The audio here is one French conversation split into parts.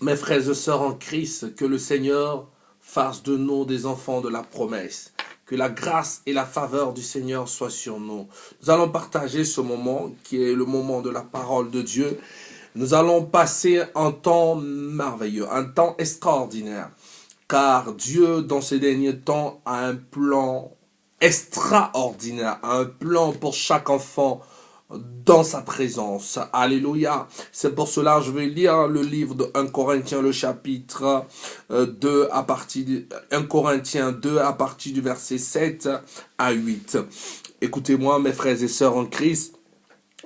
Mes frères et sœurs en Christ, que le Seigneur fasse de nous des enfants de la promesse. Que la grâce et la faveur du Seigneur soient sur nous. Nous allons partager ce moment qui est le moment de la parole de Dieu. Nous allons passer un temps merveilleux, un temps extraordinaire. Car Dieu, dans ces derniers temps, a un plan extraordinaire, un plan pour chaque enfant dans sa présence. Alléluia. C'est pour cela que je vais lire le livre de 1 Corinthiens, le chapitre 2 à partir de 1 Corinthiens 2 à partir du verset 7 à 8. Écoutez-moi, mes frères et sœurs en Christ.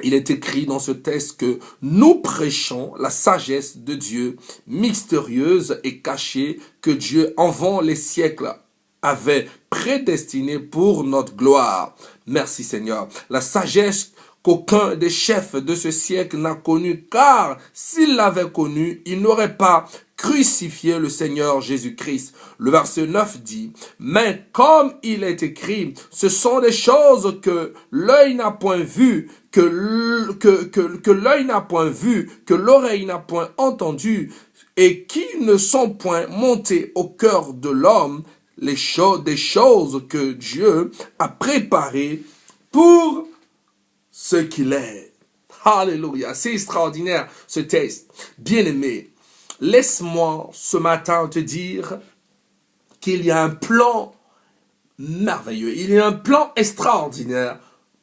Il est écrit dans ce texte que nous prêchons la sagesse de Dieu, mystérieuse et cachée, que Dieu, avant les siècles, avait prédestinée pour notre gloire. Merci Seigneur. La sagesse qu'aucun des chefs de ce siècle n'a connue, car s'il l'avait connue, il n'aurait pas crucifié le Seigneur Jésus-Christ. Le verset 9 dit, mais comme il est écrit, ce sont des choses que l'œil n'a point vues, que l'œil n'a point vu, que l'oreille n'a point entendu, et qui ne sont point montées au cœur de l'homme, des choses que Dieu a préparées pour ce qu'il est. Alléluia, c'est extraordinaire ce texte. Bien-aimé, laisse-moi ce matin te dire qu'il y a un plan merveilleux, il y a un plan extraordinaire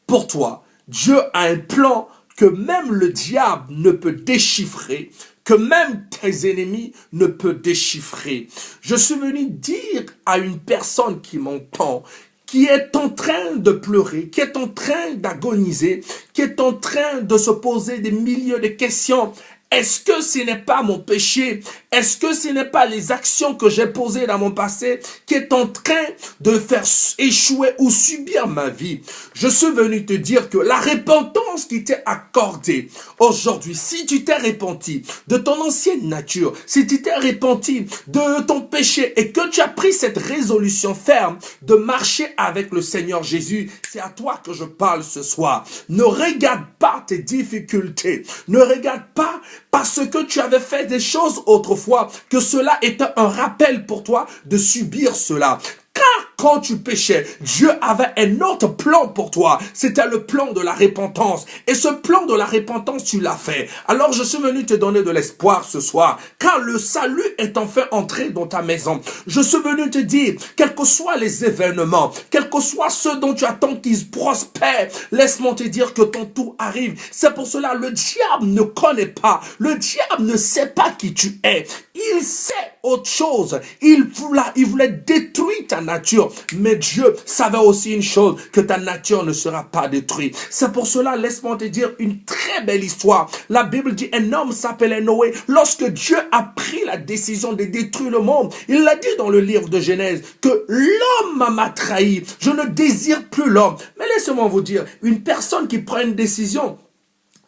pour toi. Dieu a un plan que même le diable ne peut déchiffrer, que même tes ennemis ne peuvent déchiffrer. Je suis venu dire à une personne qui m'entend, qui est en train de pleurer, qui est en train d'agoniser, qui est en train de se poser des milliers de questions. Est-ce que ce n'est pas mon péché? Est-ce que ce n'est pas les actions que j'ai posées dans mon passé qui est en train de faire échouer ou subir ma vie? Je suis venu te dire que la repentance qui t'est accordée aujourd'hui, si tu t'es repenti de ton ancienne nature, si tu t'es repenti de ton péché et que tu as pris cette résolution ferme de marcher avec le Seigneur Jésus, c'est à toi que je parle ce soir. Ne regarde pas tes difficultés, ne regarde pas parce que tu avais fait des choses autrefois, que cela était un rappel pour toi de subir cela. Car quand tu péchais, Dieu avait un autre plan pour toi. C'était le plan de la repentance. Et ce plan de la repentance, tu l'as fait. Alors je suis venu te donner de l'espoir ce soir. Car le salut est enfin entré dans ta maison. Je suis venu te dire, quels que soient les événements, quels que soient ceux dont tu attends qu'ils prospèrent, laisse-moi te dire que ton tour arrive. C'est pour cela le diable ne connaît pas. Le diable ne sait pas qui tu es. Il sait autre chose. Il voulait détruire ta nature. Mais Dieu savait aussi une chose, que ta nature ne sera pas détruite. C'est pour cela, laisse-moi te dire une très belle histoire. La Bible dit, un homme s'appelait Noé. Lorsque Dieu a pris la décision de détruire le monde, il l'a dit dans le livre de Genèse, que l'homme m'a trahi. Je ne désire plus l'homme. Mais laissez-moi vous dire, une personne qui prend une décision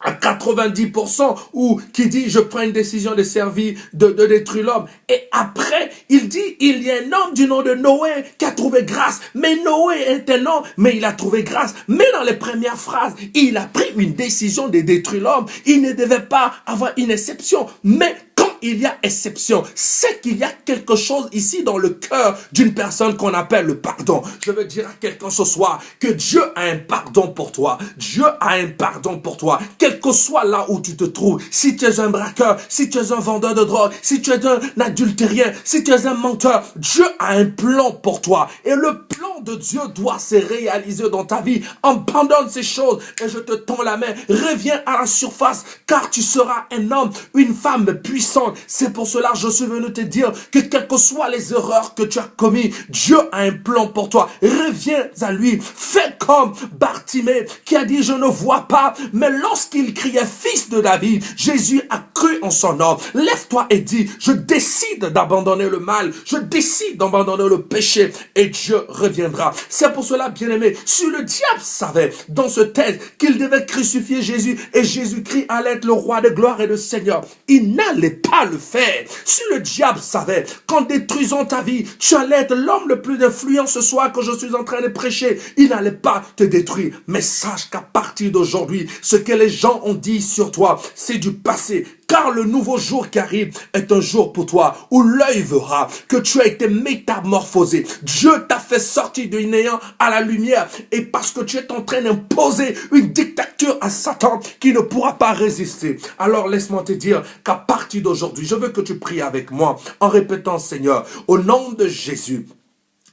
à 90%, ou qui dit je prends une décision de servir, de détruire l'homme. Et après, il dit, il y a un homme du nom de Noé qui a trouvé grâce. Mais Noé est un homme, mais il a trouvé grâce. Mais dans les premières phrases, il a pris une décision de détruire l'homme. Il ne devait pas avoir une exception. Mais il y a exception, c'est qu'il y a quelque chose ici dans le cœur d'une personne qu'on appelle le pardon. Je veux dire à quelqu'un ce soir que Dieu a un pardon pour toi. Dieu a un pardon pour toi. Quel que soit là où tu te trouves, si tu es un braqueur, si tu es un vendeur de drogue, si tu es un adultérien, si tu es un menteur, Dieu a un plan pour toi. Et le plan de Dieu doit se réaliser dans ta vie. Abandonne ces choses et je te tends la main. Reviens à la surface car tu seras un homme, une femme puissante. C'est pour cela que je suis venu te dire que quelles que soient les erreurs que tu as commises, Dieu a un plan pour toi. Reviens à lui. Fais comme Bartimée qui a dit je ne vois pas, mais lorsqu'il criait fils de David, Jésus a cru en son nom. Lève-toi et dis je décide d'abandonner le mal, je décide d'abandonner le péché et Dieu reviendra. C'est pour cela, bien-aimé, si le diable savait dans ce texte qu'il devait crucifier Jésus et Jésus-Christ allait être le roi de gloire et le Seigneur, il n'allait pas le faire. Si le diable savait qu'en détruisant ta vie, tu allais être l'homme le plus influent ce soir que je suis en train de prêcher, il n'allait pas te détruire. Mais sache qu'à partir d'aujourd'hui, ce que les gens ont dit sur toi, c'est du passé. car le nouveau jour qui arrive est un jour pour toi où l'œil verra que tu as été métamorphosé. Dieu t'a fait sortir du néant à la lumière et parce que tu es en train d'imposer une dictature à Satan qui ne pourra pas résister. Alors laisse-moi te dire qu'à partir d'aujourd'hui, je veux que tu pries avec moi en répétant, Seigneur, au nom de Jésus,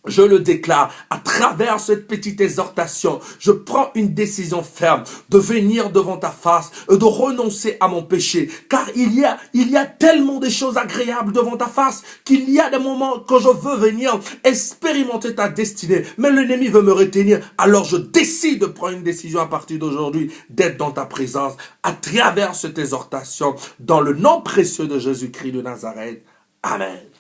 je le déclare, à travers cette petite exhortation, je prends une décision ferme de venir devant ta face, de renoncer à mon péché, car il y a tellement de choses agréables devant ta face, qu'il y a des moments quand je veux venir expérimenter ta destinée, mais l'ennemi veut me retenir. Alors je décide de prendre une décision à partir d'aujourd'hui, d'être dans ta présence, à travers cette exhortation, dans le nom précieux de Jésus-Christ de Nazareth. Amen.